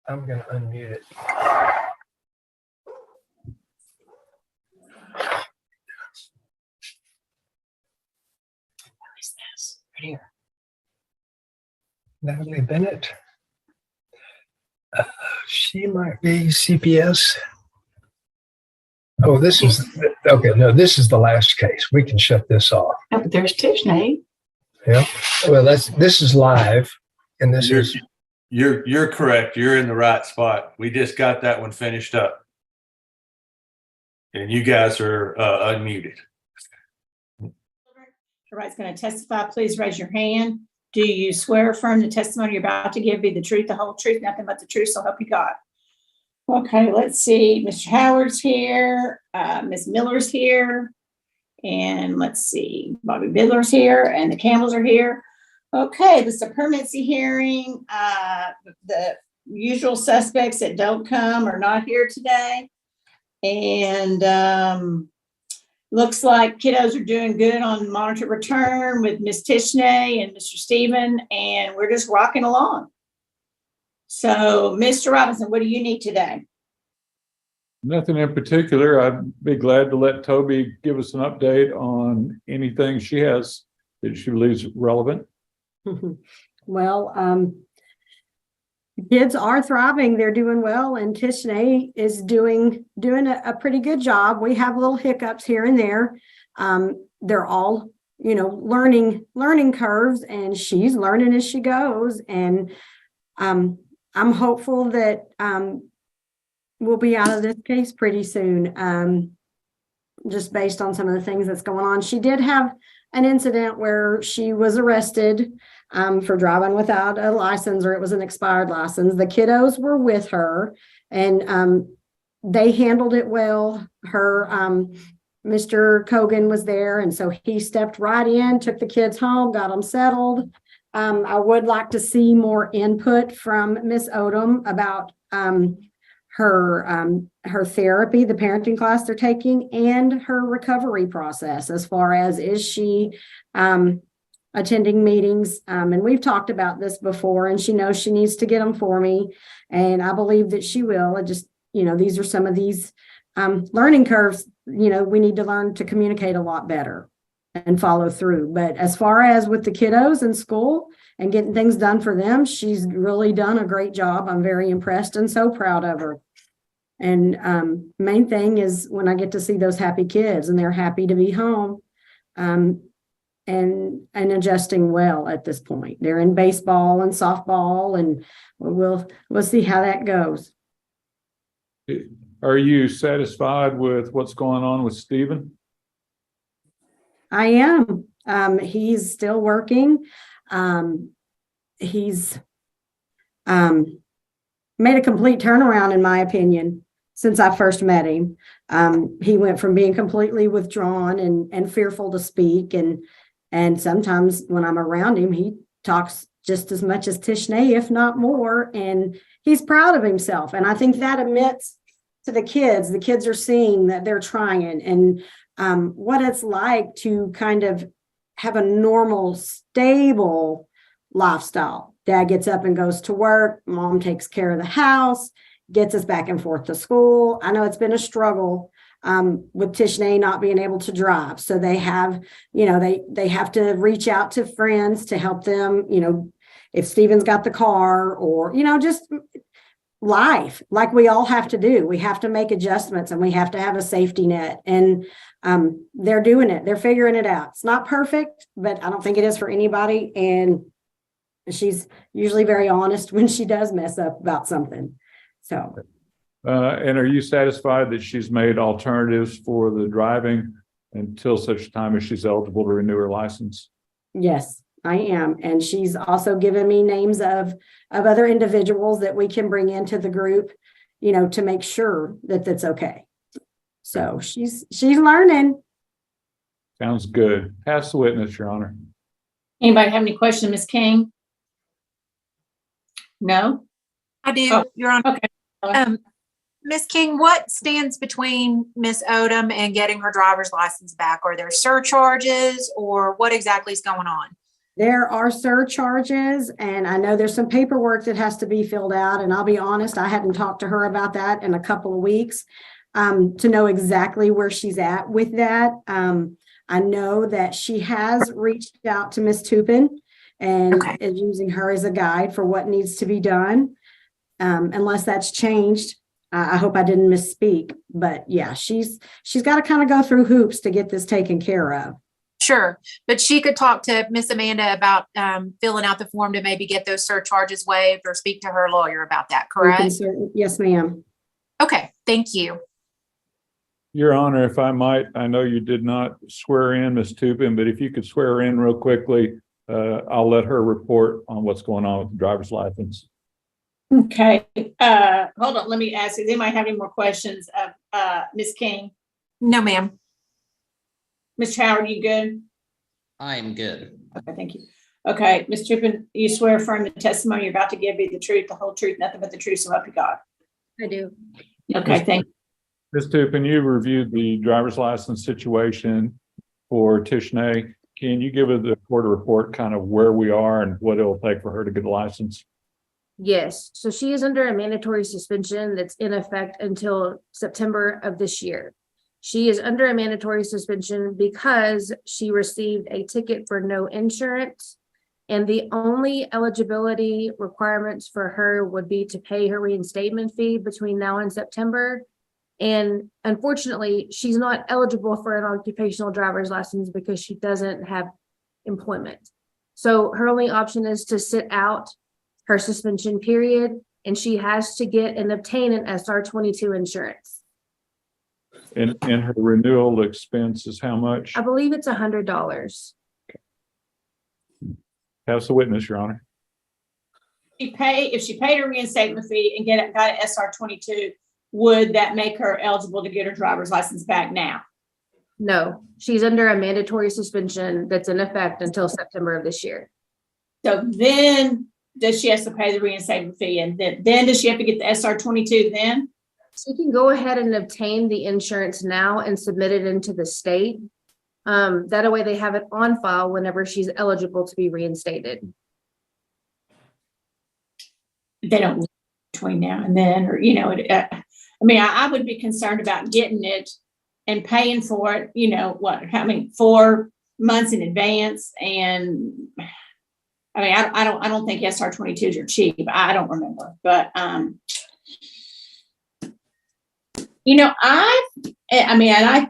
I'm going to unmute it. What is this? Right here. Natalie Bennett. She might be CPS. Oh, this is okay. No, this is the last case. We can shut this off. Oh, but there's Tishney. Yeah. Well, this is live, and this is. You're correct. You're in the right spot. We just got that one finished up, and you guys are unmuted. Everybody's going to testify. Please raise your hand. Do you swear or affirm the testimony you're about to give be the truth, the whole truth, nothing but the truth, so help you God? Okay, let's see. Mr. Howard's here. Ms. Miller's here. And let's see. Bobby Bidler's here. And the Campbells are here. Okay, this is a permanency hearing. The usual suspects that don't come are not here today. And looks like kiddos are doing good on monitor return with Ms. Tishney and Mr. Stephen, and we're just rocking along. So, Mr. Robinson, what do you need today? Nothing in particular. I'd be glad to let Toby give us an update on anything she has that she believes relevant. Well, kids are thriving. They're doing well, and Tishney is doing a pretty good job. We have little hiccups here and there. They're all, learning curves, and she's learning as she goes. And I'm hopeful that we'll be out of this case pretty soon, just based on some of the things that's going on. She did have an incident where she was arrested for driving without a license, or it was an expired license. The kiddos were with her, and they handled it well. Her Mr. Kogan was there, and so he stepped right in, took the kids home, got them settled. I would like to see more input from Miss Odom about her therapy, the parenting class they're taking, and her recovery process, as far as, is she attending meetings? And we've talked about this before, and she knows she needs to get them for me, and I believe that she will. It just, these are some of these learning curves. We need to learn to communicate a lot better and follow through. But as far as with the kiddos in school and getting things done for them, she's really done a great job. I'm very impressed and so proud of her. And main thing is when I get to see those happy kids and they're happy to be home, and adjusting well at this point. They're in baseball and softball, and we'll see how that goes. Are you satisfied with what's going on with Stephen? I am. He's still working. He's made a complete turnaround, in my opinion, since I first met him. He went from being completely withdrawn and fearful to speak. And sometimes when I'm around him, he talks just as much as Tishney, if not more. And he's proud of himself. And I think that admits to the kids are seeing that they're trying, and what it's like to kind of have a normal, stable lifestyle. Dad gets up and goes to work. Mom takes care of the house, gets us back and forth to school. I know it's been a struggle with Tishney not being able to drive. So they have, they have to reach out to friends to help them, if Stephen's got the car, or, just life, like we all have to do. We have to make adjustments, and we have to have a safety net. And they're doing it. They're figuring it out. It's not perfect, but I don't think it is for anybody. And she's usually very honest when she does mess up about something. So. And are you satisfied that she's made alternatives for the driving until such time as she's eligible to renew her license? Yes, I am. And she's also given me names of other individuals that we can bring into the group, to make sure that that's okay. So she's learning. Sounds good. Pass the witness, Your Honor. Anybody have any questions, Ms. King? No? I do, Oh, Your Honor. okay. Ms. King, what stands between Ms. Odom and getting her driver's license back? Are there surcharges, or what exactly is going on? There are surcharges, and I know there's some paperwork that has to be filled out, and I'll be honest, I hadn't talked to her about that in a couple of weeks to know exactly where she's at with that. I know that she has reached out to Miss Tupin and Okay. is using her as a guide for what needs to be done. Unless that's changed, I hope I didn't misspeak, but yeah, she's got to kind of go through hoops to get this taken care of. Sure, but she could talk to Miss Amanda about filling out the form to maybe get those surcharges waived, or speak to her lawyer about that, We can correct? yes, ma'am. Okay, thank you. Your Honor, if I might, I know you did not swear in Ms. Tupin, but if you could swear her in real quickly, I'll let her report on what's going on with the driver's license. Okay, hold on, let me ask, does anybody have any more questions of Ms. King? No, ma'am. Mr. Howard, you good? I'm good. Okay, thank you. Okay, Ms. Tupin, you swear affirm the testimony you're about to give be the truth, the whole truth, nothing but the truth, so help you God. I do. Okay, thank you. Ms. Tupin, you reviewed the driver's license situation for Tishney. Can you give the court a report kind of where we are and what it'll take for her to get a license? Yes, so she is under a mandatory suspension that's in effect until September of this year. She is under a mandatory suspension because she received a ticket for no insurance. And the only eligibility requirements for her would be to pay her reinstatement fee between now and September. And unfortunately, she's not eligible for an occupational driver's license because she doesn't have employment. So her only option is to sit out her suspension period, and she has to get and obtain an SR-22 insurance. And her renewal expense is how much? I believe it's $100. Have the witness, Your Honor. If she paid her reinstatement fee and got an SR-22, would that make her eligible to get her driver's license back now? No, she's under a mandatory suspension that's in effect until September of this year. So then does she have to pay the reinstatement fee, and then does she have to get the SR-22 then? She can go ahead and obtain the insurance now and submit it into the state. That way they have it on file whenever she's eligible to be reinstated. They don't between now and then, or, I mean, I would be concerned about getting it and paying for it, 4 months in advance. And I mean, I don't think SR-22s are cheap. I don't remember, but, I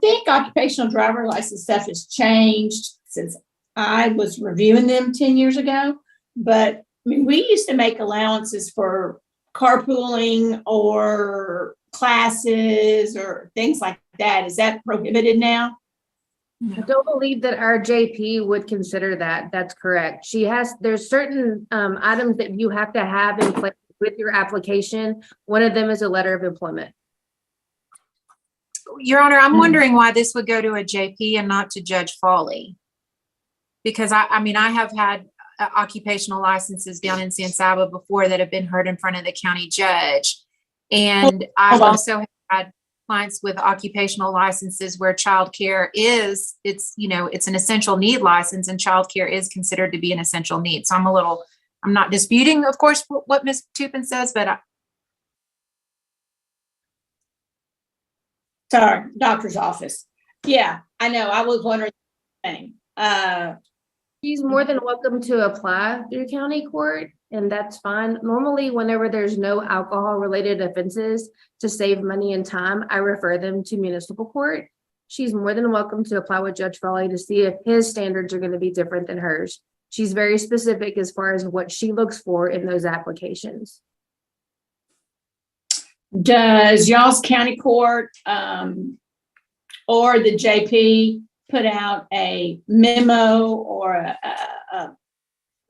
think occupational driver license stuff has changed since I was reviewing them 10 years ago. But I mean, we used to make allowances for carpooling or classes or things like that. Is that prohibited now? I don't believe that our JP would consider that. That's correct. There's certain items that you have to have in place with your application. One of them is a letter of employment. Your Honor, I'm wondering why this would go to a JP and not to Judge Foley. Because I have had occupational licenses down in San Saba before that have been heard in front of the county judge. And I've also had clients with occupational licenses where childcare it's an essential need license, and childcare is considered to be an essential need. So I'm not disputing, of course, what Ms. Tupin says, but Sorry, doctor's office. Yeah, I know. I was wondering the same thing. She's more than welcome to apply through county court, and that's fine. Normally, whenever there's no alcohol-related offenses, to save money and time, I refer them to municipal court. She's more than welcome to apply with Judge Foley to see if his standards are going to be different than hers. She's very specific as far as what she looks for in those applications. Does y'all's county court or the JP put out a memo or a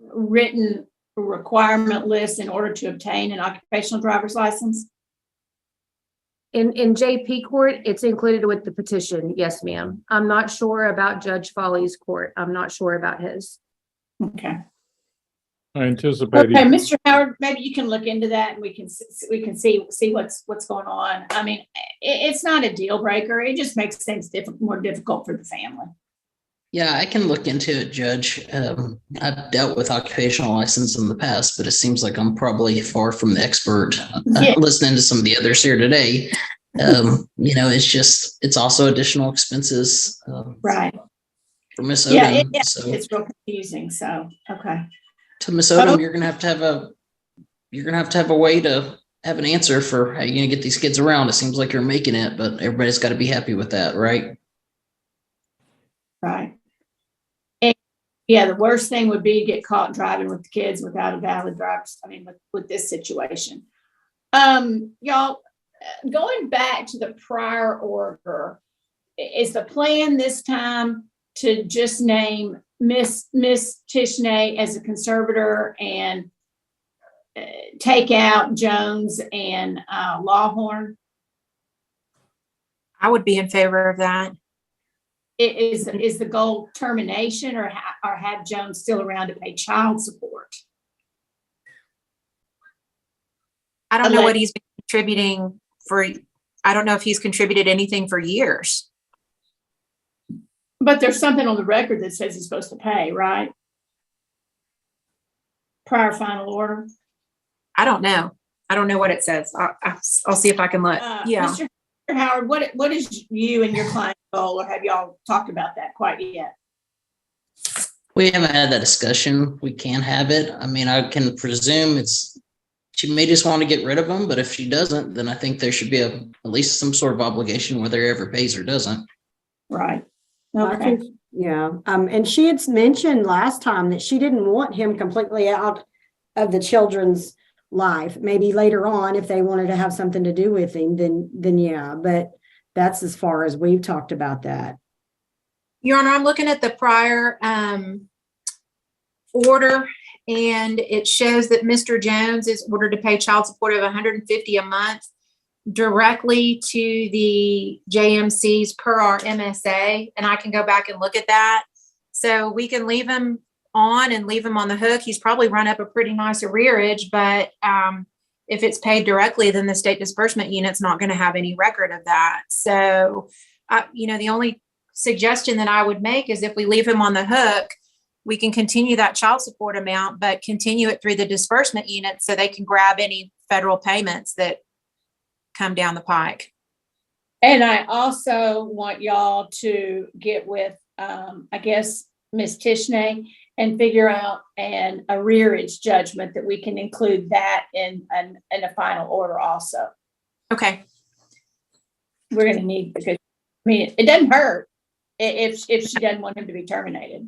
written requirement list in order to obtain an occupational driver's license? In JP court, it's included with the petition. Yes, ma'am. I'm not sure about Judge Foley's court. I'm not sure about his. Okay. I anticipate. Okay, Mr. Howard, maybe you can look into that and we can see what's going on. I mean, it's not a deal breaker. It just makes things more difficult for the family. Yeah, I can look into it, Judge. I've dealt with occupational license in the past, but it seems like I'm probably far from the expert. Yeah. Listening to some of the others here today, it's also additional expenses Right. for Miss Yeah, Odom. So it's real confusing. So, okay. to Miss Odom, you're gonna have to have a way to have an answer for how you're gonna get these kids around. It seems like you're making it, but everybody's got to be happy with that, right? Right. And yeah, the worst thing would be to get caught driving with the kids without a valid driver's, with this situation. Y'all, going back to the prior order, is the plan this time to just name Miss Tishney as a conservator and take out Jones and Lawhorn? I would be in favor of that. Is the goal termination or have Jones still around to pay child support? I don't know what he's been contributing for. I don't know if he's contributed anything for years. But there's something on the record that says he's supposed to pay, right? Prior final order. I don't know. I don't know what it says. I'll see if I can look. Yeah. Mr. Howard, what is you and your client's goal, or have y'all talked about that quite yet? We haven't had that discussion. We can have it. I mean, I can presume she may just want to get rid of them, but if she doesn't, then I think there should be at least some sort of obligation, whether he ever pays or doesn't. Right. I Okay. think, yeah. And she had mentioned last time that she didn't want him completely out of the children's life. Maybe later on, if they wanted to have something to do with him, then yeah. But that's as far as we've talked about that. Your Honor, I'm looking at the prior order, and it shows that Mr. Jones is ordered to pay child support of $150 a month directly to the JMCs per our MSA, and I can go back and look at that. So we can leave him on and leave him on the hook. He's probably run up a pretty nice arrearage, but if it's paid directly, then the state disbursement unit's not going to have any record of that. So, the only suggestion that I would make is if we leave him on the hook, we can continue that child support amount, but continue it through the disbursement unit so they can grab any federal payments that come down the pike. And I also want y'all to get with, Ms. Tishney and figure out an arrearage judgment that we can include that in a final order also. Okay. We're going to need, because it doesn't hurt if she doesn't want him to be terminated.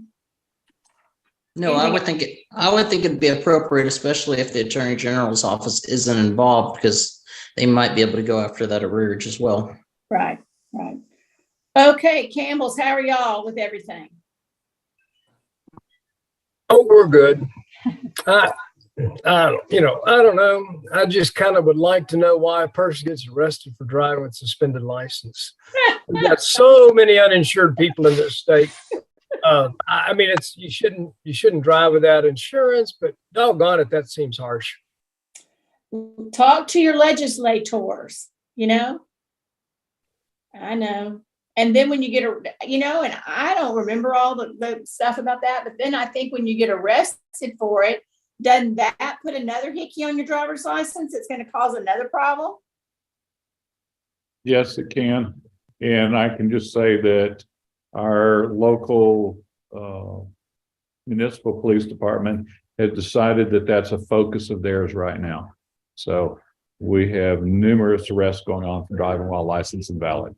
No, I would think it'd be appropriate, especially if the Attorney General's office isn't involved, because they might be able to go after that arrearage as well. Right. Okay, Campbell's, how are y'all with everything? Oh, we're good. I don't know. I just kind of would like to know why a person gets arrested for driving with suspended license. We've got so many uninsured people in this state. You shouldn't drive without insurance, but doggone it, that seems harsh. Talk to your legislators, I know. And then when you get, and I don't remember all the stuff about that, but then I think when you get arrested for it, doesn't that put another hickey on your driver's license? It's going to cause another problem? Yes, it can. And I can just say that our local municipal police department has decided that that's a focus of theirs right now. So we have numerous arrests going on for driving while license invalid.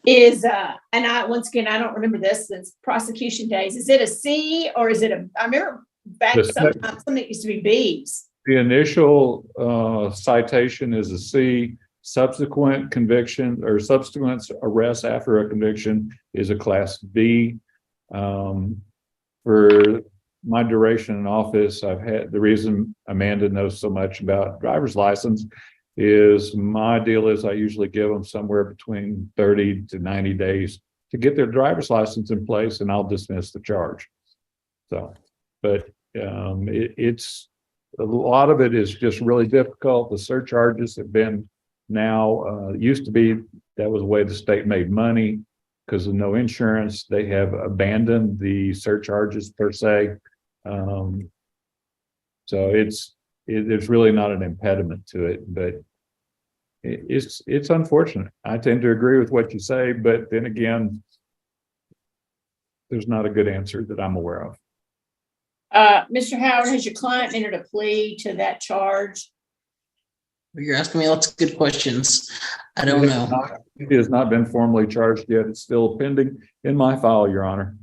Once again, I don't remember this since prosecution days. Is it a C or is it I remember back sometimes something used to be B's. The initial citation is a C. Subsequent conviction or subsequent arrest after a conviction is a class B. For my duration in office, the reason Amanda knows so much about driver's license is my deal is I usually give them somewhere between 30 to 90 days to get their driver's license in place, and I'll dismiss the charge. So, but it's a lot of it is just really difficult. The surcharges have been now used to be that was the way the state made money because of no insurance. They have abandoned the surcharges per se. So there's really not an impediment to it, but it's unfortunate. I tend to agree with what you say, but then again, there's not a good answer that I'm aware of. Mr. Howard, has your client entered a plea to that charge? You're asking me lots of good questions. I don't know. It has not been formally charged yet. It's still pending in my file, Your Honor.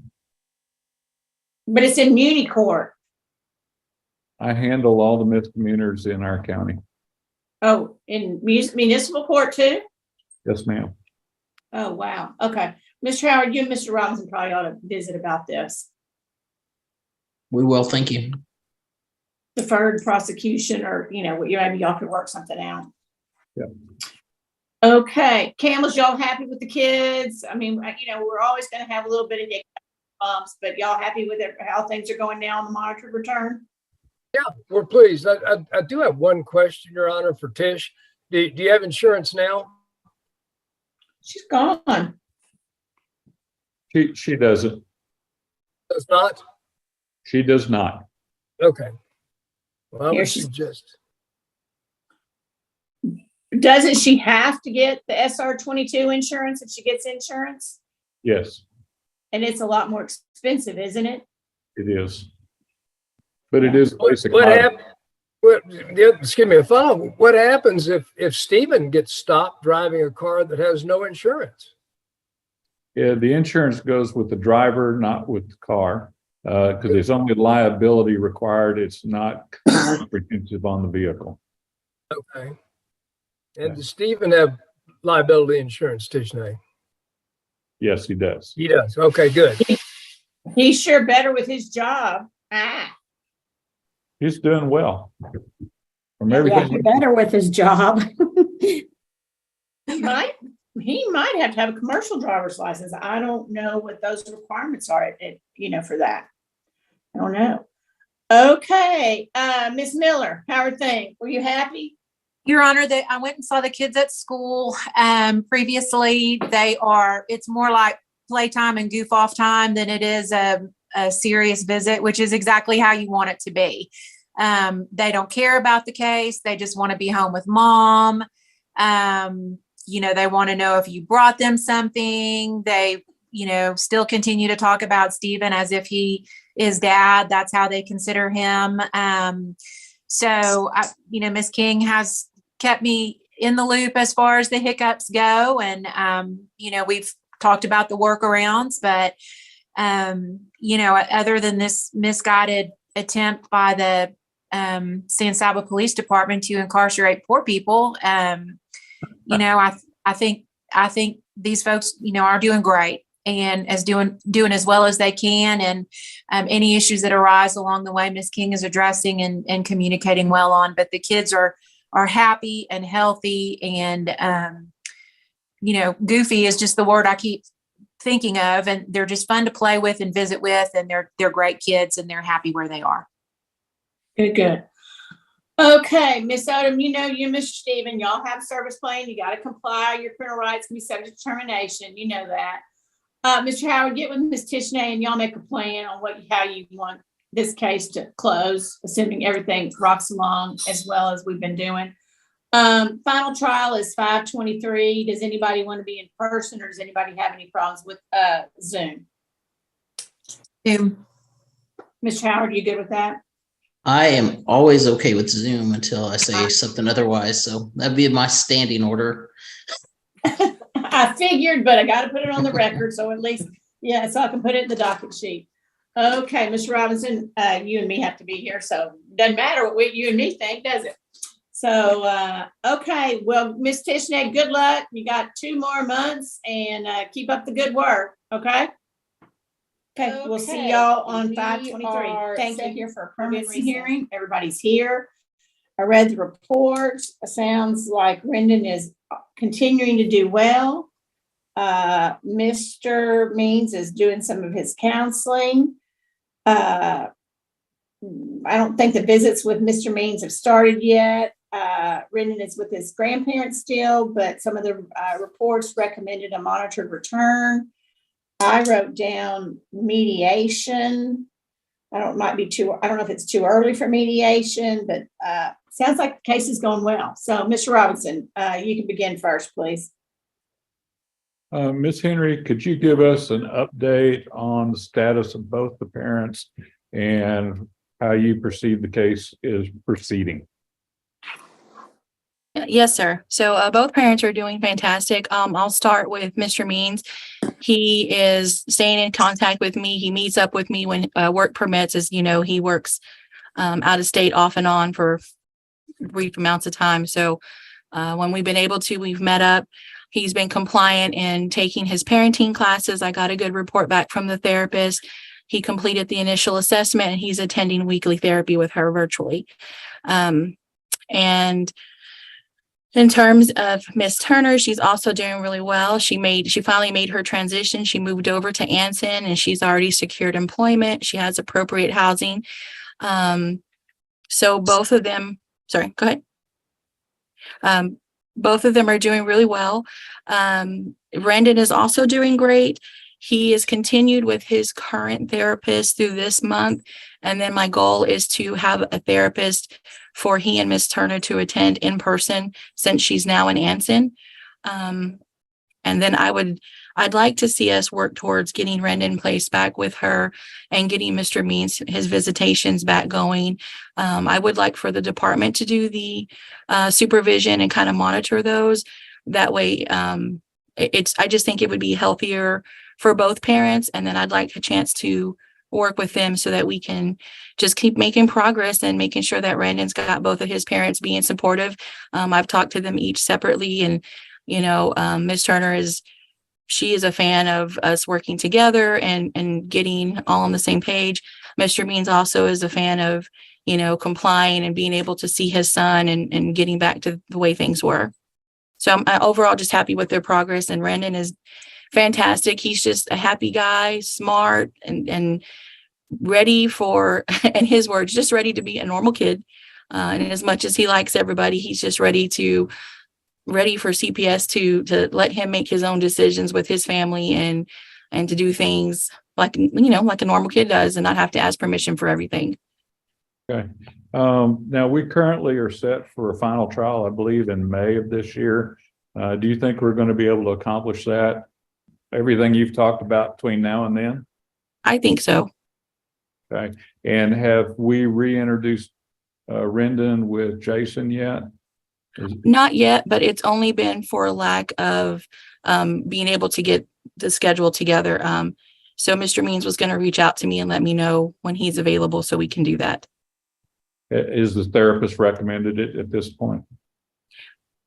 But it's in Muni Court. I handle all the misdemeanors in our county. Oh, in municipal court too? Yes, ma'am. Oh, wow. Okay. Mr. Howard, you and Mr. Robinson probably ought to visit about this. We will. Thank you. Deferred prosecution, or, maybe y'all could work something out. Yeah. Okay. Campbell's, y'all happy with the kids? I mean, we're always going to have a little bit of bumps, but y'all happy with it, how things are going now on the monitored return? Yeah, we're pleased. I do have one question, Your Honor, for Tish. Do you have insurance now? She's gone. She doesn't. Does not? She does not. Okay. Well, I Here would she's- suggest. Doesn't she have to get the SR22 insurance if she gets insurance? Yes, And it's a lot more expensive, isn't it? it is. But it is basic. What happened? Excuse me, a follow. What happens if Stephen gets stopped driving a car that has no insurance? Yeah, the insurance goes with the driver, not with the car, because there's only liability required. It's not comprehensive on the vehicle. Okay. And does Stephen have liability insurance, Tishney? Yes, he does. He does. Okay, good. He's sure better with his job. He's doing well. From Yeah, everything. he better with his job. He might have to have a commercial driver's license. I don't know what those requirements are, for that. I don't know. Okay, Miss Miller, how are things? Were you happy? Your Honor, that I went and saw the kids at school. Previously, it's more like playtime and goof off time than it is a serious visit, which is exactly how you want it to be. They don't care about the case. They just want to be home with mom. They want to know if you brought them something. They, still continue to talk about Stephen as if he is dad. That's how they consider him. Miss King has kept me in the loop as far as the hiccups go. And, we've talked about the workarounds, but, other than this misguided attempt by the San Saba Police Department to incarcerate poor people, I think these folks, are doing great and doing as well as they can. And any issues that arise along the way, Ms. King is addressing and communicating well on. But the kids are happy and healthy, and goofy is just the word I keep thinking of. And they're just fun to play with and visit with, and they're great kids, and they're happy where they are. Good. Okay, Miss Odom, you and Mr. Stephen, y'all have a service plan. You got to comply. Your parental rights can be subject to termination. You know that. Mr. Howard, get with Ms. Tishney and y'all make a plan on how you want this case to close, assuming everything rocks along as well as we've been doing. Final trial is 5/23. Does anybody want to be in person, or does anybody have any problems with Zoom? Mr. Howard, you good with that? I am always okay with Zoom until I say something otherwise. So that'd be my standing order. I figured, but I got to put it on the record. So at least, so I can put it in the docket sheet. Okay, Mr. Robinson, you and me have to be here. So it doesn't matter what you and me think, does it? So, okay. Well, Miss Tishney, good luck. You got 2 more months, and keep up the good work. Okay. Okay, we'll see y'all on 5/23. Thank you here for a permanency hearing. Everybody's here. I read the report. It sounds like Rendon is continuing to do well. Mr. Means is doing some of his counseling. I don't think the visits with Mr. Means have started yet. Rendon is with his grandparents still, but some of the reports recommended a monitored return. I wrote down mediation. I don't know if it's too early for mediation, but sounds like the case is going well. So, Mr. Robinson, you can begin first, please. Ms. Henry, could you give us an update on the status of both the parents and how you perceive the case is proceeding? Yes, sir. So both parents are doing fantastic. I'll start with Mr. Means. He is staying in contact with me. He meets up with me when work permits. As you know, he works out of state off and on for brief amounts of time. So when we've been able to, we've met up. He's been compliant in taking his parenting classes. I got a good report back from the therapist. He completed the initial assessment and he's attending weekly therapy with her virtually. And in terms of Miss Turner, she's also doing really well. She finally made her transition. She moved over to Anson and she's already secured employment. She has appropriate housing. So both of them, sorry, go ahead. Both of them are doing really well. Brendan is also doing great. He is continued with his current therapist through this month. And then my goal is to have a therapist for he and Miss Turner to attend in person since she's now in Anson. And then I'd like to see us work towards getting Brendan placed back with her and getting Mr. Means his visitations back going. I would like for the department to do the supervision and kind of monitor those. That way, I just think it would be healthier for both parents. And then I'd like a chance to work with them so that we can just keep making progress and making sure that Brandon's got both of his parents being supportive. I've talked to them each separately, and Miss Turner she is a fan of us working together and getting all on the same page. Mr. Means also is a fan of complying and being able to see his son and getting back to the way things were. So I'm overall just happy with their progress, and Brandon is fantastic. He's just a happy guy, smart and ready for, in his words, just ready to be a normal kid. And as much as he likes everybody, he's just ready for CPS to let him make his own decisions with his family and to do things like a normal kid does and not have to ask permission for everything. Okay. Now we currently are set for a final trial, I believe, in May of this year. Do you think we're going to be able to accomplish that? Everything you've talked about between now and then? I think so. Okay. And have we reintroduced Rendon with Jason yet? Not yet, but it's only been for lack of being able to get the schedule together. So Mr. Means was going to reach out to me and let me know when he's available so we can do that. Is the therapist recommended it at this point?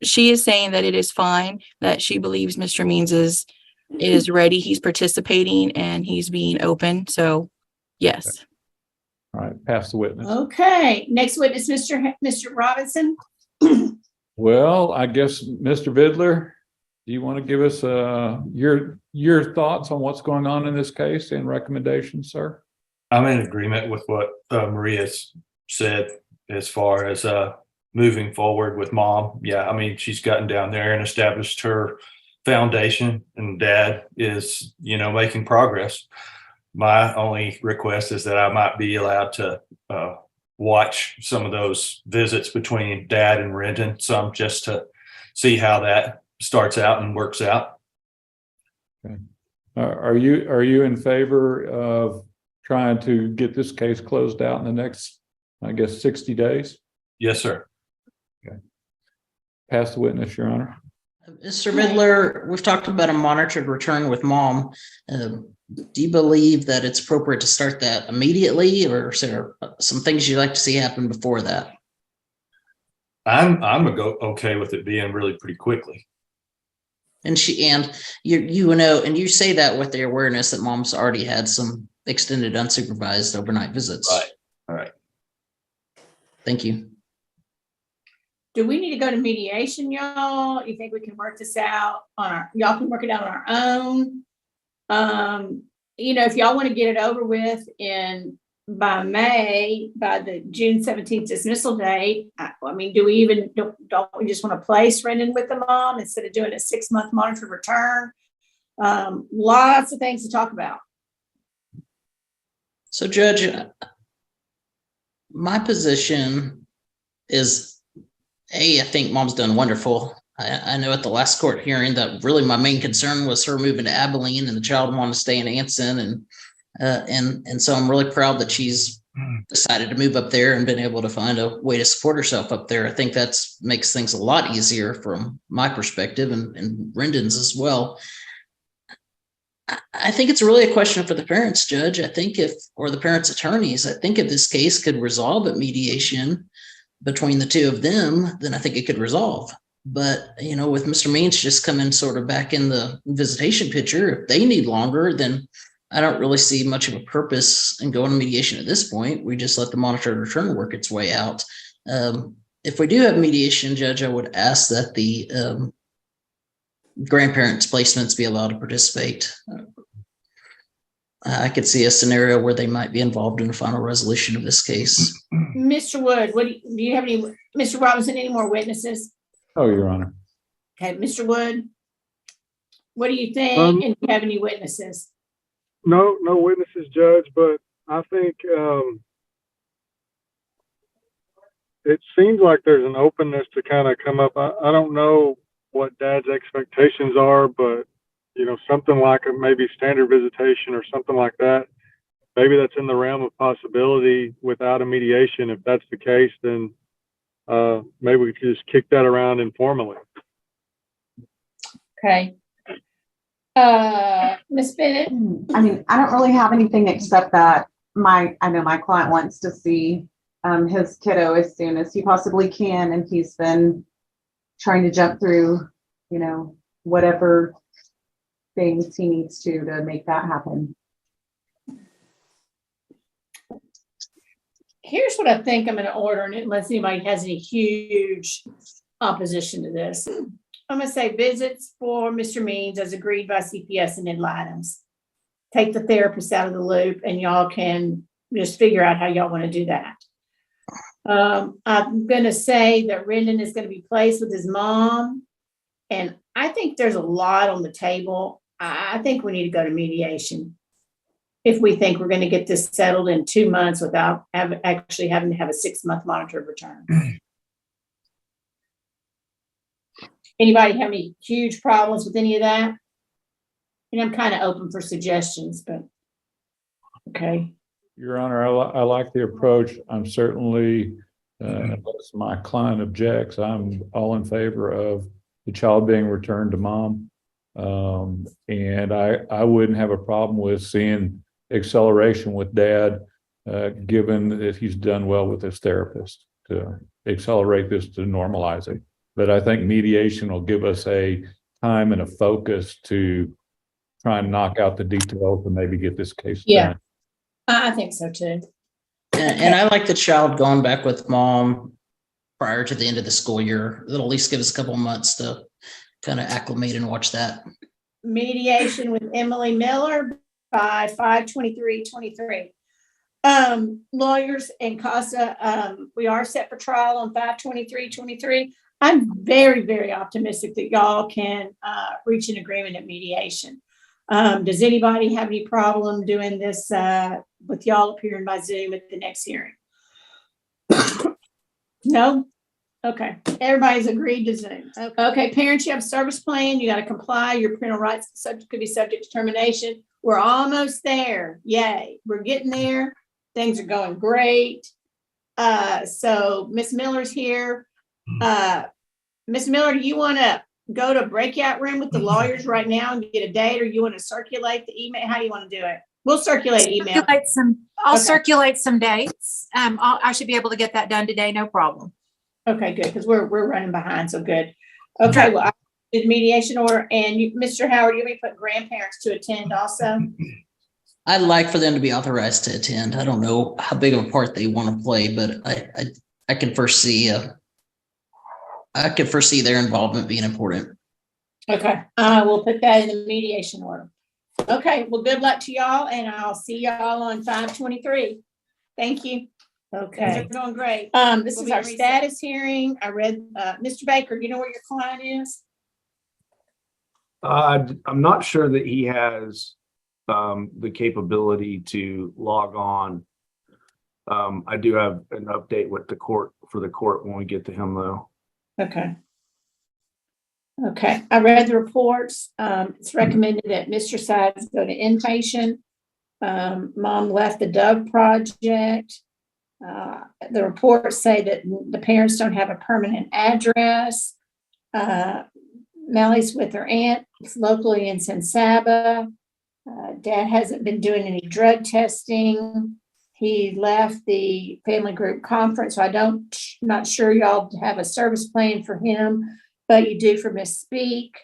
She is saying that it is fine, that she believes Mr. Means is ready. He's participating and he's being open. So yes. Okay. All right. Pass the witness. Okay. Next witness, Mr. Robinson. Well, I guess, Mr. Vidler, do you want to give us your thoughts on what's going on in this case and recommendations, sir? I'm in agreement with what Maria's said as far as moving forward with mom. Yeah, I mean, she's gotten down there and established her foundation, and dad is, making progress. My only request is that I might be allowed to watch some of those visits between dad and Rendon, some just to see how that starts out and works out. Okay. Are you in favor of trying to get this case closed out in the next, I guess, 60 days? Yes, sir. Okay. Pass the witness, Your Honor. Mr. Vidler, we've talked about a monitored return with mom. Do you believe that it's appropriate to start that immediately, or is there some things you'd like to see happen before that? I'm okay with it being really pretty quickly. And you say that with the awareness that mom's already had some extended unsupervised overnight visits. Right. All right. Thank you. Do we need to go to mediation, y'all? You think we can work this out y'all can work it out on our own? If y'all want to get it over with by May, by the June 17th dismissal date, don't we just want to place Rendon with the mom instead of doing a 6-month monitored return? Lots of things to talk about. So, Judge, my position is, I think Mom's done wonderful. I know at the last court hearing that really my main concern was her moving to Abilene and the child wanted to stay in Anson. And so I'm really proud that she's decided to move up there and been able to find a way to support herself up there. I think that's makes things a lot easier from my perspective and Brendan's as well. I think it's really a question for the parents, Judge. I think or the parents' attorneys, I think if this case could resolve at mediation between the two of them, then I think it could resolve. But, with Mr. Means just coming sort of back in the visitation picture, if they need longer, then I don't really see much of a purpose in going to mediation at this point. We just let the monitored return work its way out. If we do have mediation, Judge, I would ask that the grandparents' placements be allowed to participate. I could see a scenario where they might be involved in a final resolution of this case. Mr. Wood, do you have any, Mr. Robinson, any more witnesses? Oh, Your Honor. Okay, Mr. Wood, what do you think? And do you have any witnesses? No witnesses, Judge, but I think it seems like there's an openness to kind of come up. I don't know what Dad's expectations are, but something like a maybe standard visitation or something like that. Maybe that's in the realm of possibility without a mediation. If that's the case, then maybe we could just kick that around informally. Okay. Ms. Bennett? I mean, I don't really have anything except that I know my client wants to see his kiddo as soon as he possibly can, and he's been trying to jump through, whatever things he needs to make that happen. Here's what I think I'm going to order, and unless anybody has any huge opposition to this, I'm going to say visits for Mr. Means as agreed by CPS and ad items. Take the therapist out of the loop, and y'all can just figure out how y'all want to do that. I'm going to say that Rendon is going to be placed with his mom, and I think there's a lot on the table. I think we need to go to mediation if we think we're going to get this settled in 2 months without actually having to have a 6-month monitored return. Anybody have any huge problems with any of that? And I'm kind of open for suggestions, but okay. Your Honor, I like the approach. I'm certainly, unless my client objects, I'm all in favor of the child being returned to mom. And I wouldn't have a problem with seeing acceleration with Dad, given that he's done well with his therapist to accelerate this to normalize it. But I think mediation will give us a time and a focus to try and knock out the details and maybe get this case done. I think so too. And I like the child going back with mom prior to the end of the school year. It'll at least give us a couple of months to kind of acclimate and watch that. Mediation with Emily Miller by 5/23/23. Lawyers and CASA, we are set for trial on 5/23/23. I'm very, very optimistic that y'all can reach an agreement at mediation. Does anybody have any problem doing this with y'all appearing by Zoom at the next hearing? No? Okay. Everybody's agreed to Zoom. Okay. Parents, you have a service plan. You got to comply. Your parental rights could be subject to termination. We're almost there. Yay. We're getting there. Things are going great. So Miss Miller's here. Miss Miller, do you want to go to a breakout room with the lawyers right now and get a date, or you want to circulate the email? How do you want to do it? We'll circulate email. I'll circulate some dates. I should be able to get that done today. No problem. Okay, good. Because we're running behind. So good. Okay. Well, I did mediation order, and you, Mr. Howard, you may put grandparents to attend also. I'd like for them to be authorized to attend. I don't know how big of a part they want to play, but I can foresee their involvement being important. Okay. We'll put that in the mediation order. Okay. Well, good luck to y'all, and I'll see y'all on 5/23. Thank you. Okay. We're doing great. This is our status hearing. I read, Mr. Baker, you know where your client is? I'm not sure that he has the capability to log on. I do have an update with the court when we get to him though. Okay. Okay, I read the reports. It's recommended that Mr. Sides go to inpatient. Mom left the Dove Project. The reports say that the parents don't have a permanent address. Mellie's with her aunt locally in San Saba. Dad hasn't been doing any drug testing. He left the family group conference, so not sure y'all have a service plan for him, but you do for Miss Speak.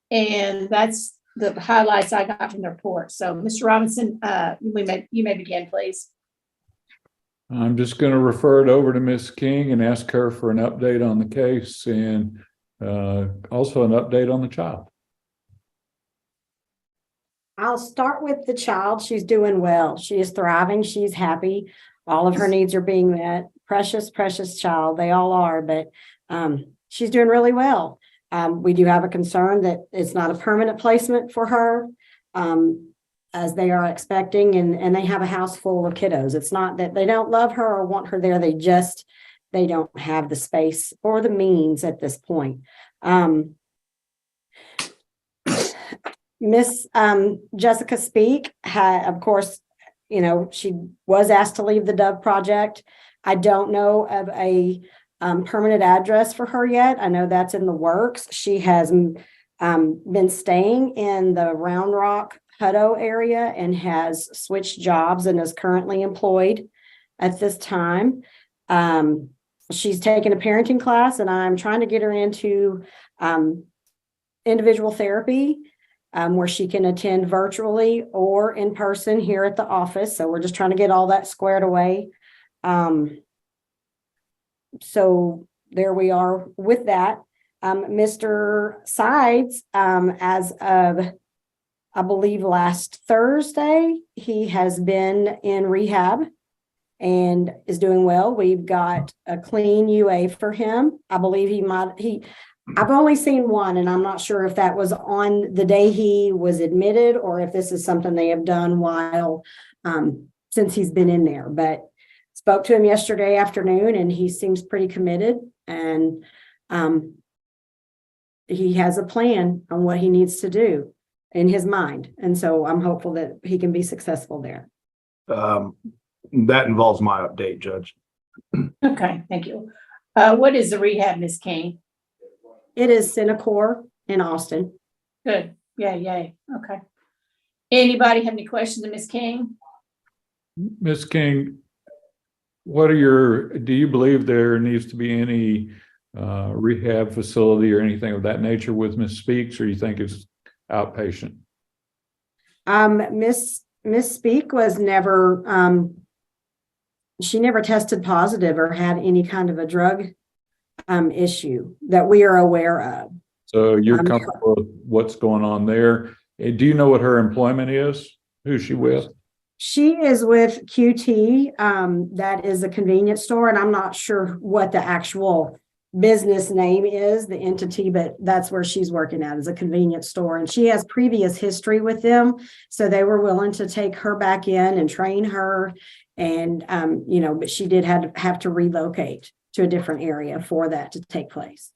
And that's the highlights I got from the report. So Mr. Robinson, you may begin, please. I'm just going to refer it over to Ms. King and ask her for an update on the case and also an update on the child. I'll start with the child. She's doing well. She is thriving. She's happy. All of her needs are being met. Precious, precious child. They all are, but she's doing really well. We do have a concern that it's not a permanent placement for her, as they are expecting, and they have a house full of kiddos. It's not that they don't love her or want her there. They don't have the space or the means at this point. Miss Jessica Speak had, of course, she was asked to leave the Dove Project. I don't know of a permanent address for her yet. I know that's in the works. She has been staying in the Round Rock Hutto area and has switched jobs and is currently employed at this time. She's taken a parenting class, and I'm trying to get her into individual therapy, where she can attend virtually or in person here at the office. So we're just trying to get all that squared away. So there we are with that. Mr. Sides, as of, I believe, last Thursday, he has been in rehab and is doing well. We've got a clean UA for him. I believe I've only seen one, and I'm not sure if that was on the day he was admitted or if this is something they have done while since he's been in there. But spoke to him yesterday afternoon, and he seems pretty committed, and he has a plan on what he needs to do in his mind. And so I'm hopeful that he can be successful there. That involves my update, Judge. Okay, thank you. What is the rehab, Ms. King? It is Cinecor in Austin. Good. Yeah, yay. Okay. Anybody have any questions of Ms. King? Ms. King, do you believe there needs to be any rehab facility or anything of that nature with Ms. Speaks, or you think it's outpatient? Miss Speak was never, she never tested positive or had any kind of a drug issue that we are aware of. So you're comfortable with what's going on there. Do you know what her employment is? Who's she with? She is with QT. That is a convenience store, and I'm not sure what the actual business name is, the entity, but that's where she's working at, is a convenience store. And she has previous history with them, so they were willing to take her back in and train her. And but she did have to relocate to a different area for that to take place.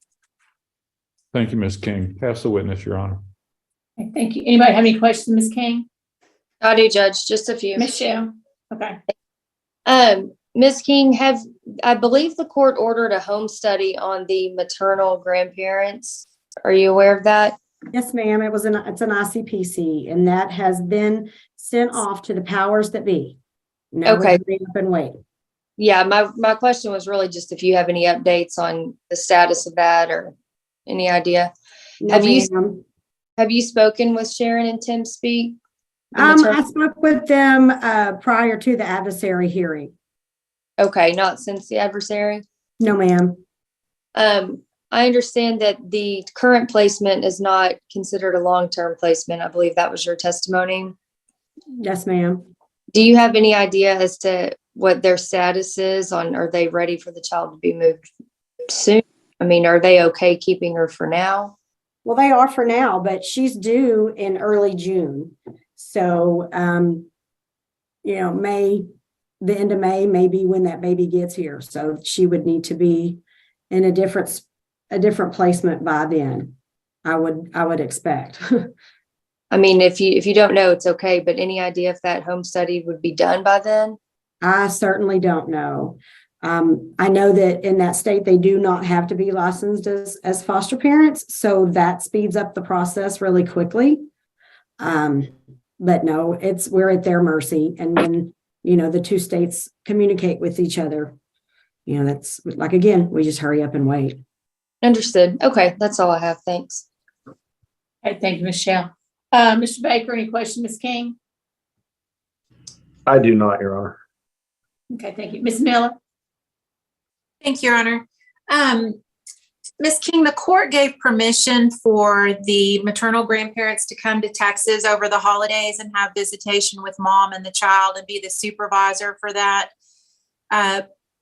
Thank you, Ms. King. Pass the witness, Your Honor. Okay, thank you. Anybody have any questions, Ms. King? I do, Judge, just a few. Michelle? Okay. Ms. King, I believe the court ordered a home study on the maternal grandparents. Are you aware of that? Yes, ma'am. It's an ICPC, and that has been sent off to the powers that be. Now okay. We've been waiting. Yeah, my question was really just if you have any updates on the status of that or any idea. No, have you spoken with Sharon and Tim Speak? I spoke with them prior to the adversary hearing. Okay, not since the adversary? No, ma'am. I understand that the current placement is not considered a long-term placement. I believe that was your testimony. Yes, ma'am. Do you have any idea as to what their status is on, are they ready for the child to be moved soon? I mean, are they okay keeping her for now? Well, they are for now, but she's due in early June. So, May, the end of May may be when that baby gets here. So she would need to be in a different placement by then. I would expect. I mean, if you don't know, it's okay, but any idea if that home study would be done by then? I certainly don't know. I know that in that state, they do not have to be licensed as foster parents. So that speeds up the process really quickly. But no, we're at their mercy. And when, the two states communicate with each other, that's like, again, we just hurry up and wait. Understood. Okay. That's all I have. Thanks. Okay, thank you, Michelle. Mr. Baker, any question, Ms. King? I do not, Your Honor. Okay, thank you. Ms. Miller? Thank you, Your Honor. Ms. King, the court gave permission for the maternal grandparents to come to Texas over the holidays and have visitation with mom and the child and be the supervisor for that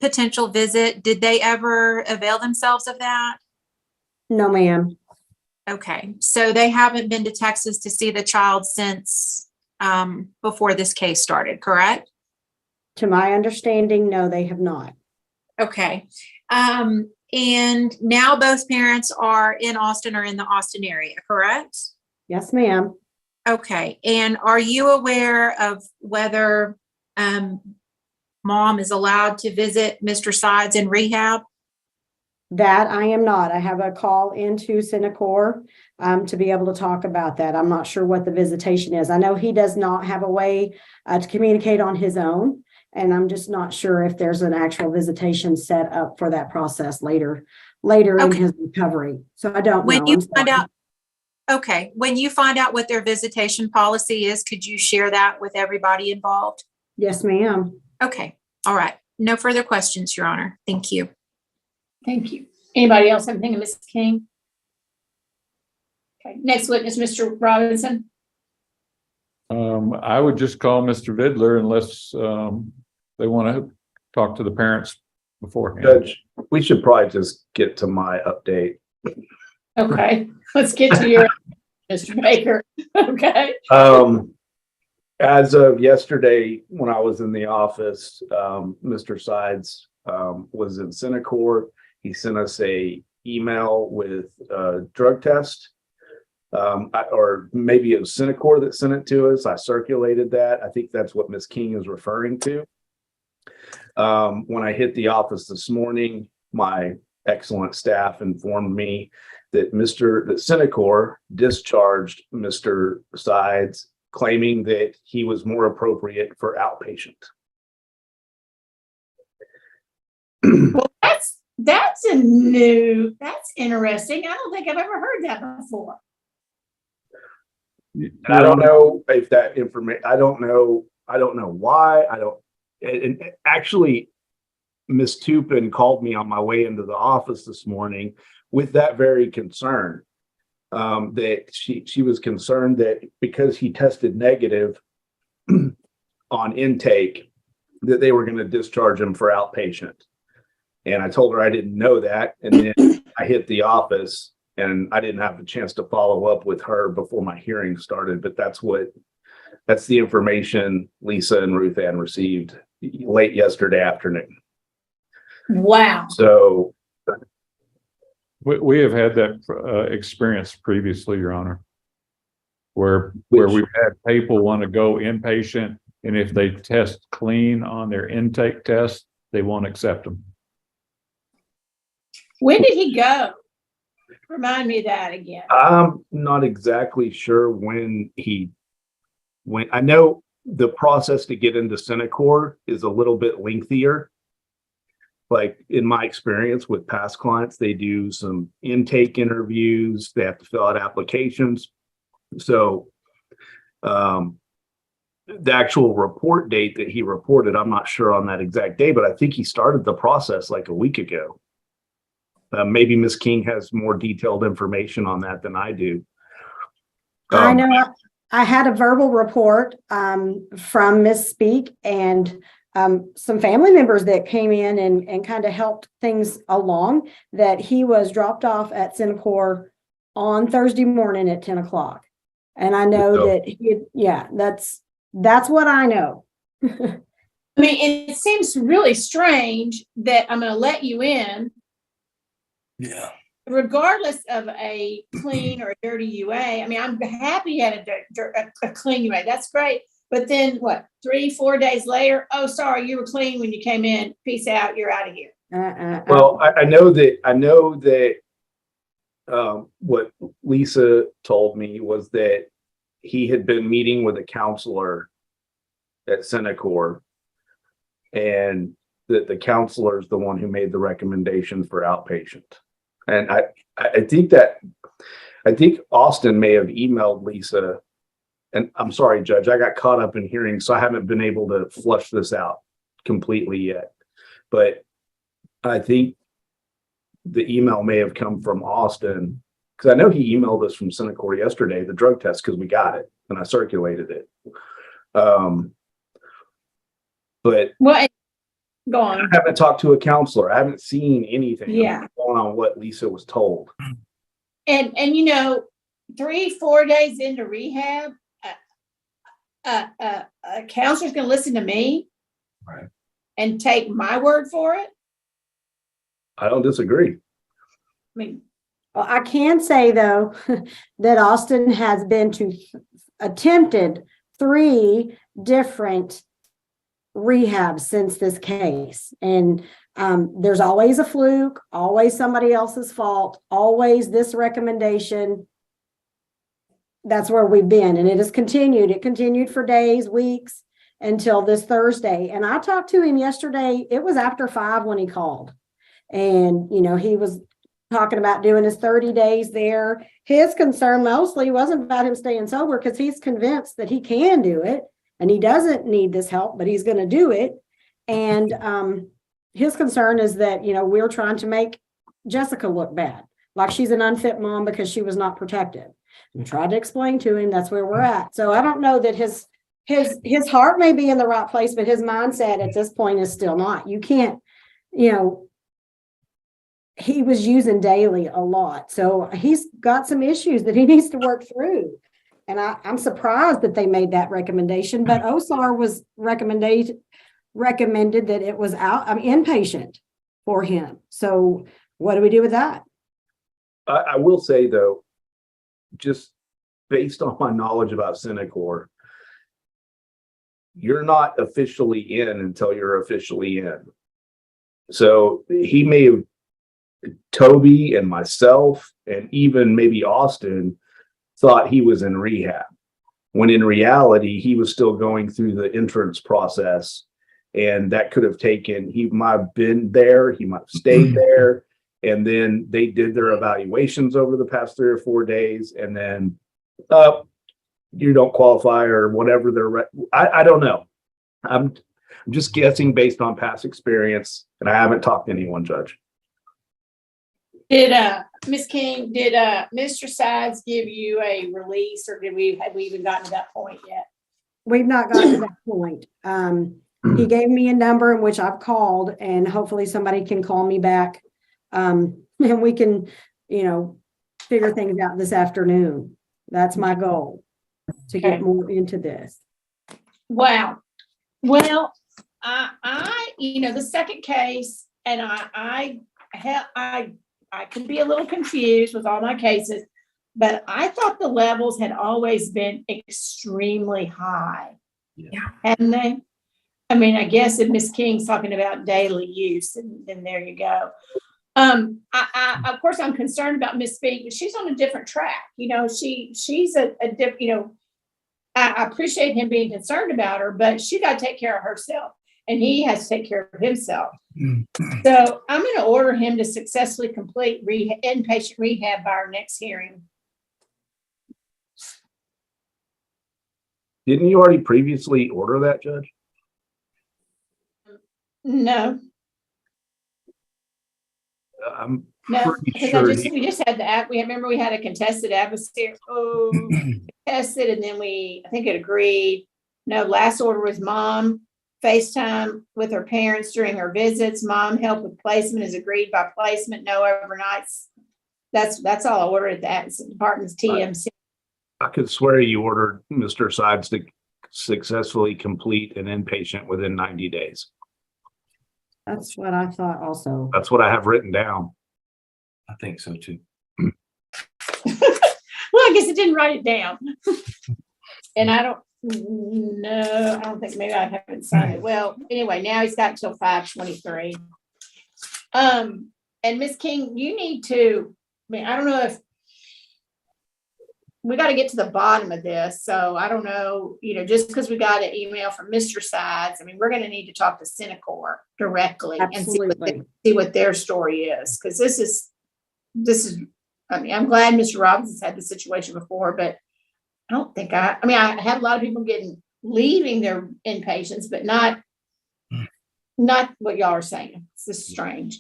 potential visit. Did they ever avail themselves of that? No, ma'am. Okay, so they haven't been to Texas to see the child since before this case started, correct? To my understanding, no, they have not. Okay. And now both parents are in Austin or in the Austin area, correct? Yes, ma'am. Okay. And are you aware of whether mom is allowed to visit Mr. Sides in rehab? That I am not. I have a call into Senacor to be able to talk about that. I'm not sure what the visitation is. I know he does not have a way to communicate on his own. And I'm just not sure if there's an actual visitation set up for that process later in his recovery. So I don't know. When you find out, okay, when you find out what their visitation policy is, could you share that with everybody involved? Yes, ma'am. Okay. All right. No further questions, Your Honor. Thank you. Thank you. Anybody else have anything, Ms. King? Okay, next witness, Mr. Robinson. I would just call Mr. Vidler unless they want to talk to the parents beforehand. Judge, we should probably just get to my update. Okay, let's get to your Mr. Baker. Okay. As of yesterday, when I was in the office, Mr. Sides was in Senacor. He sent us a email with a drug test. Or maybe it was Senacor that sent it to us. I circulated that. I think that's what Ms. King is referring to. When I hit the office this morning, my excellent staff informed me that Senacor discharged Mr. Sides, claiming that he was more appropriate for outpatient. Well, that's interesting. I don't think I've ever heard that before. I don't know if that information, I don't know why. And actually, Ms. Tupin called me on my way into the office this morning with that very concern. That she was concerned that because he tested negative on intake, that they were going to discharge him for outpatient. And I told her I didn't know that. And then I hit the office and I didn't have a chance to follow up with her before my hearing started. But that's the information Lisa and Ruth Ann received late yesterday afternoon. Wow. So we have had that experience previously, Your Honor, where we've had people want to go inpatient, and if they test clean on their intake test, they won't accept them. When did he go? Remind me of that again. I'm not exactly sure when he went. I know the process to get into Senacor is a little bit lengthier. Like in my experience with past clients, they do some intake interviews. They have to fill out applications. So the actual report date that he reported, I'm not sure on that exact day, but I think he started the process like a week ago. Maybe Ms. King has more detailed information on that than I do. I know I had a verbal report from Ms. Speak and some family members that came in and kind of helped things along, that he was dropped off at Senacor on Thursday morning at 10 o'clock. And I know that that's what I know. I mean, it seems really strange that I'm going to let you in. Yeah. Regardless of a clean or a dirty UA. I mean, I'm happy you had a clean UA. That's great. But then what, 3-4 days later? Oh, sorry, you were clean when you came in. Peace out. You're out of here. Well, I know that what Lisa told me was that he had been meeting with a counselor at Senecor, and that the counselor is the one who made the recommendation for outpatient. And I think Austin may have emailed Lisa, and I'm sorry, Judge, I got caught up in hearing, so I haven't been able to flush this out completely yet. But I think the email may have come from Austin, because I know he emailed us from Senecor yesterday, the drug test, because we got it and I circulated it. But well, go on. I haven't talked to a counselor. I haven't seen anything going on what Lisa was told. And 3-4 days into rehab, a counselor's going to listen to me, right, and take my word for it. I don't disagree. I mean, well, I can say though that Austin has been to attempted 3 different rehabs since this case, and there's always a fluke, always somebody else's fault, always this recommendation. That's where we've been, and it has continued. It continued for days, weeks, until this Thursday. And I talked to him yesterday. It was after 5 when he called, and he was talking about doing his 30 days there. His concern mostly wasn't about him staying sober, because he's convinced that he can do it and he doesn't need this help, but he's going to do it. And his concern is that, we're trying to make Jessica look bad, like she's an unfit mom because she was not protected. We tried to explain to him that's where we're at. So I don't know that his heart may be in the right place, but his mindset at this point is still not. You can't, he was using daily a lot. So he's got some issues that he needs to work through. And I'm surprised that they made that recommendation, but OSAR was recommended that it was inpatient for him. So what do we do with that? I will say though, just based on my knowledge about Senecor, you're not officially in until you're officially in. So he may have, Toby and myself and even maybe Austin thought he was in rehab, when in reality he was still going through the entrance process, and that could have taken, he might have been there, he might have stayed there, and then they did their evaluations over the past 3 or 4 days, and then you don't qualify or whatever. I don't know. I'm just guessing based on past experience, and I haven't talked to anyone, Judge. Did Ms. King, did Mr. Sides give you a release, or have we even gotten to that point yet? We've not gotten to that point. He gave me a number in which I've called, and hopefully somebody can call me back, and we can, figure things out this afternoon. That's my goal, to get more into this. Wow. Well, I the second case, and I can be a little confused with all my cases, but I thought the levels had always been extremely high. Yeah. Hadn't they? I mean, I guess if Ms. King's talking about daily use, then there you go. Of course, I'm concerned about Miss Speak, but she's on a different track. She's a different, I appreciate him being concerned about her, but she got to take care of herself, and he has to take care of himself. So I'm going to order him to successfully complete inpatient rehab by our next hearing. Didn't you already previously order that, Judge? No. I'm No, pretty because sure we just had remember we had a contested adversary. Contested, and then I think it agreed. No, last order was mom FaceTime with her parents during her visits. Mom help with placement is agreed by placement. No overnights. That's all I ordered. That department's TMC. I could swear you ordered Mr. Sides to successfully complete an inpatient within 90 days. That's what I thought also. That's what I have written down. I think so too. Well, I guess I didn't write it down. And I don't think, maybe I haven't signed it. Well, anyway, now he's got till 5/23. And Ms. King, you need to, I don't know if we got to get to the bottom of this. So I don't know, just because we got an email from Mr. Sides, we're going to need to talk to Synacor directly and see what their story is. Because this is, I'm glad Mr. Robinson's had this situation before, but I don't think I had a lot of people leaving their inpatients, but not what y'all are saying. This is strange.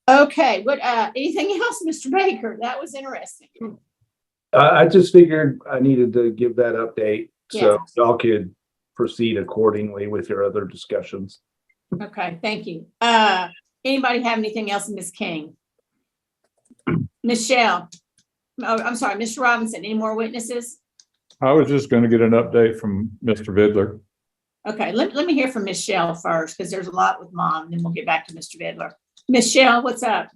Okay, what anything else, Mr. Baker? That was interesting. I just figured I needed to give that update so y'all could proceed accordingly with your other discussions. Okay, thank you. Anybody have anything else, Ms. King? Michelle. Oh, I'm sorry, Mr. Robinson. Any more witnesses? I was just going to get an update from Mr. Vidler. Okay, let me hear from Michelle first, because there's a lot with Mom, and then we'll get back to Mr. Vidler. Michelle, what's up?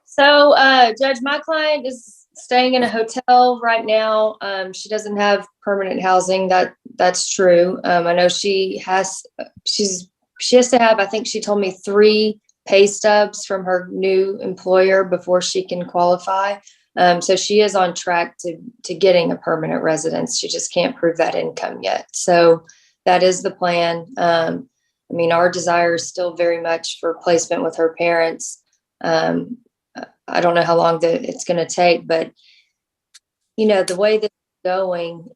So, Judge, my client is staying in a hotel right now. She doesn't have permanent housing. That's true. I know she has to have, I think she told me 3 pay stubs from her new employer before she can qualify. So she is on track to getting a permanent residence. She just can't prove that income yet. So that is the plan. Our desire is still very much for placement with her parents. I don't know how long it's going to take, but the way that it's going,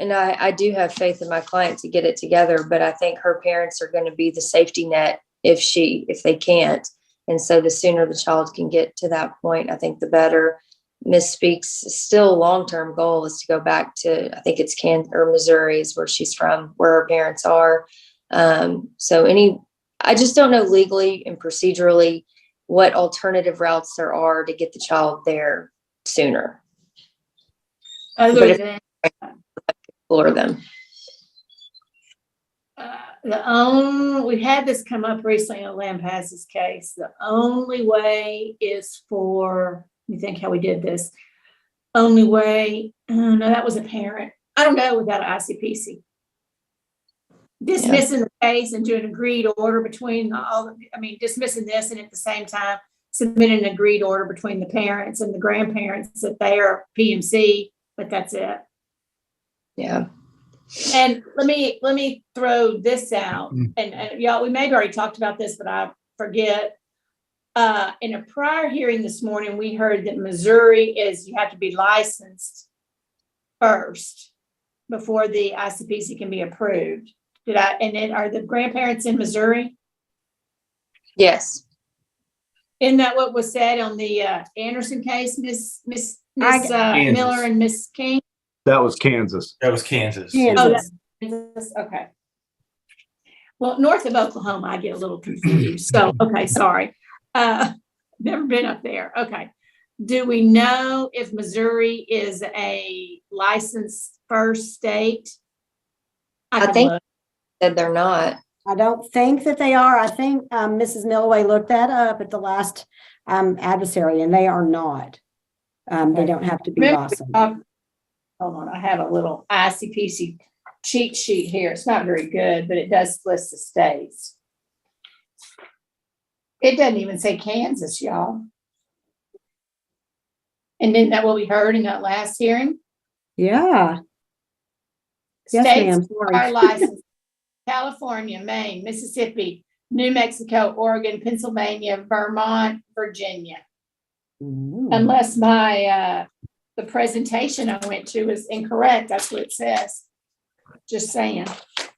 I do have faith in my client to get it together, but I think her parents are going to be the safety net if they can't. And so the sooner the child can get to that point, I think the better. Miss Speaks' still long-term goal is to go back to, I think it's Missouri is where she's from, where her parents are. I just don't know legally and procedurally what alternative routes there are to get the child there sooner. Other than explore them. We had this come up recently in Lampaz's case. The only way is for, let me think how we did this. Only way, no, that was a parent. I don't know, without an ICPC. Dismissing the case and doing an agreed order between dismissing this and at the same time submitting an agreed order between the parents and the grandparents that they are PMC, but that's it. Yeah. And let me throw this out, and y'all, we may have already talked about this, but I forget. In a prior hearing this morning, we heard that Missouri you have to be licensed first before the ICPC can be approved. And then are the grandparents in Missouri? Yes. Isn't that what was said on the Anderson case, Miss Miller and Miss King? That was Kansas. That was Kansas. Oh, that's Kansas. Okay. Well, north of Oklahoma, I get a little confused. So, okay, sorry. Never been up there. Okay. Do we know if Missouri is a licensed first state? I think that they're not. I don't think that they are. I think Mrs. Milway looked that up at the last adversary, and they are not. They don't have to be licensed. Hold on, I have a little ICPC cheat sheet here. It's not very good, but it does list the states. It doesn't even say Kansas, y'all. And isn't that what we heard in that last hearing? Yeah. Yes, States ma'am. are licensed: California, Maine, Mississippi, New Mexico, Oregon, Pennsylvania, Vermont, Virginia. Ooh. Unless the presentation I went to is incorrect. That's what it says. Just saying.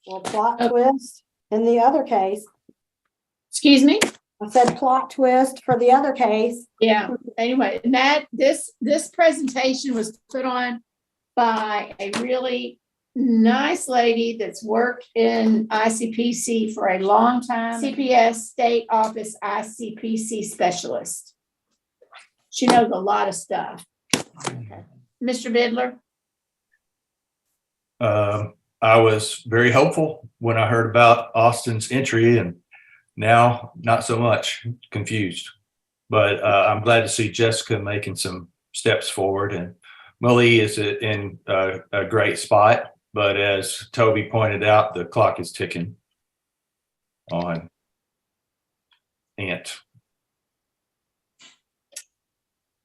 Well, plot twist in the other case. Excuse me? I said plot twist for the other case. Yeah. Anyway, and this presentation was put on by a really nice lady that's worked in ICPC for a long time. CPS State Office ICPC specialist. She knows a lot of stuff. Okay. Mr. Bidler? I was very hopeful when I heard about Austin's entry, and now not so much, confused. But I'm glad to see Jessica making some steps forward, and Molly is in a great spot. But as Toby pointed out, the clock is ticking on Ant.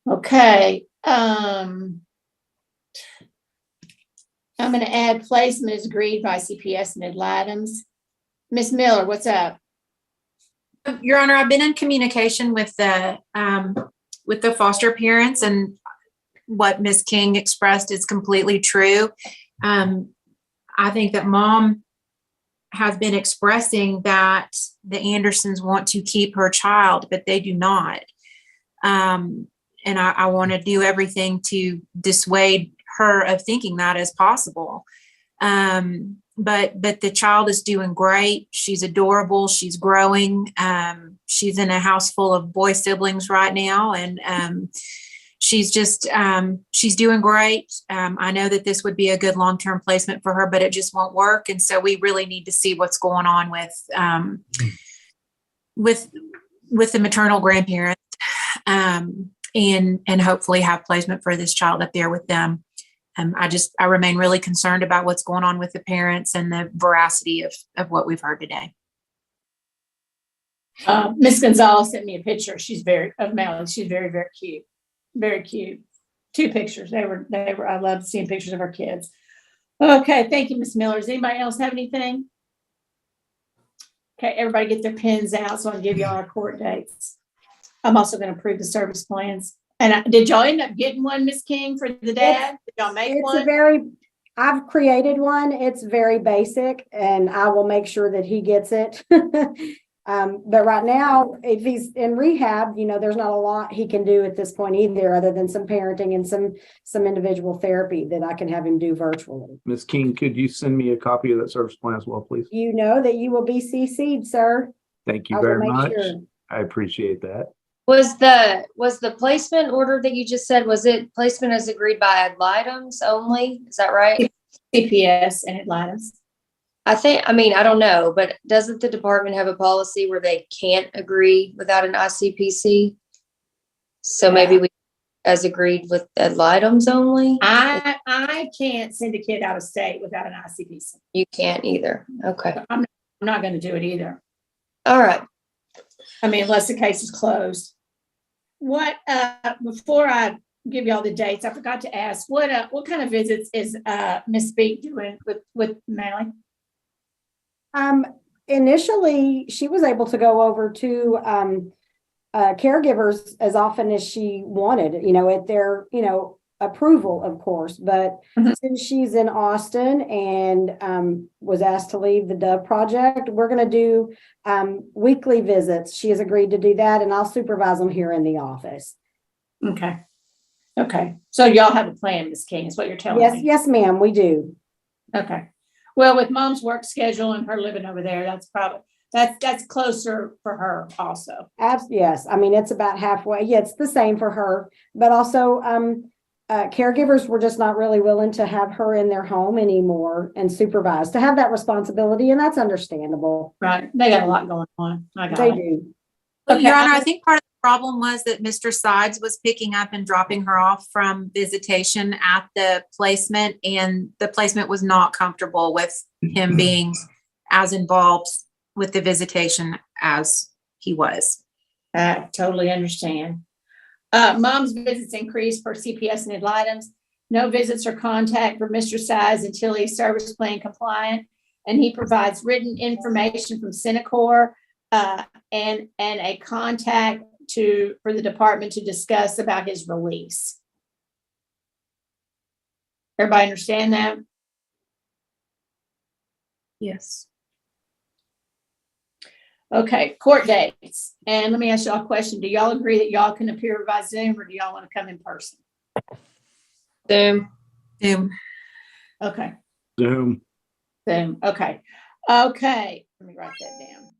Okay. I'm going to add placement is agreed by CPS and Adams. Miss Miller, what's up? Your Honor, I've been in communication with the foster parents, and what Ms. King expressed is completely true. I think that Mom has been expressing that the Andersons want to keep her child, but they do not. And I want to do everything to dissuade her of thinking that as possible. But the child is doing great. She's adorable. She's growing. She's in a house full of boy siblings right now. And she's just, she's doing great. I know that this would be a good long-term placement for her, but it just won't work. And so we really need to see what's going on with the maternal grandparents, and hopefully have placement for this child up there with them. I remain really concerned about what's going on with the parents and the veracity of what we've heard today. Miss Gonzalez sent me a picture. She's very She's very, very cute. Very cute. 2 pictures. They were, I love seeing pictures of her kids. Okay. Thank you, Miss Miller. Does anybody else have anything? Okay. Everybody get their pens out so I can give y'all our court dates. I'm also going to approve the service plans. And did y'all end up getting one, Miss King, for the dad? Did y'all make one? I've created one. It's very basic, and I will make sure that he gets it. But right now, if he's in rehab, there's not a lot he can do at this point either, other than some parenting and some individual therapy that I can have him do virtually. Ms. King, could you send me a copy of that service plan as well, please? You know that you will be CC'd, sir. Thank you very much. Sure. I appreciate that. Was the placement order that you just said, was it placement as agreed by ad litem only? Is that right? CPS and ad litem. I don't know, but doesn't the department have a policy where they can't agree without an ICPC? So maybe we, as agreed with ad litem only? I can't send a kid out of state without an ICPC. You can't either. Okay. I'm not going to do it either. All right. Unless the case is closed. What, before I give y'all the dates, I forgot to ask, what kind of visits is Miss Speak doing with Melly? Initially, she was able to go over to caregivers as often as she wanted, at their, approval, of course. But since she's in Austin and was asked to leave the Dove Project, we're going to do weekly visits. She has agreed to do that, and I'll supervise them here in the office. Okay. So y'all have a plan, Ms. King, is what you're telling me? Yes, ma'am, we do. Okay. Well, with Mom's work schedule and her living over there, that's closer for her also. Yes. It's about halfway. Yeah, it's the same for her, but also caregivers were just not really willing to have her in their home anymore and supervise, to have that responsibility, and that's understandable. Right. They got a lot going on. They do. Okay. Your Honor, I think part of the problem was that Mr. Sides was picking up and dropping her off from visitation at the placement, and the placement was not comfortable with him being as involved with the visitation as he was. I totally understand. Mom's visits increased for CPS and ad litem. No visits or contact for Mr. Sides until he's service plan compliant, and he provides written information from Senacor and a contact for the department to discuss about his release. Everybody understand that? Yes. Okay, court dates. And let me ask y'all a question. Do y'all agree that y'all can appear by Zoom, or do y'all want to come in person? Zoom. Okay. Zoom. Okay. Let me write that down.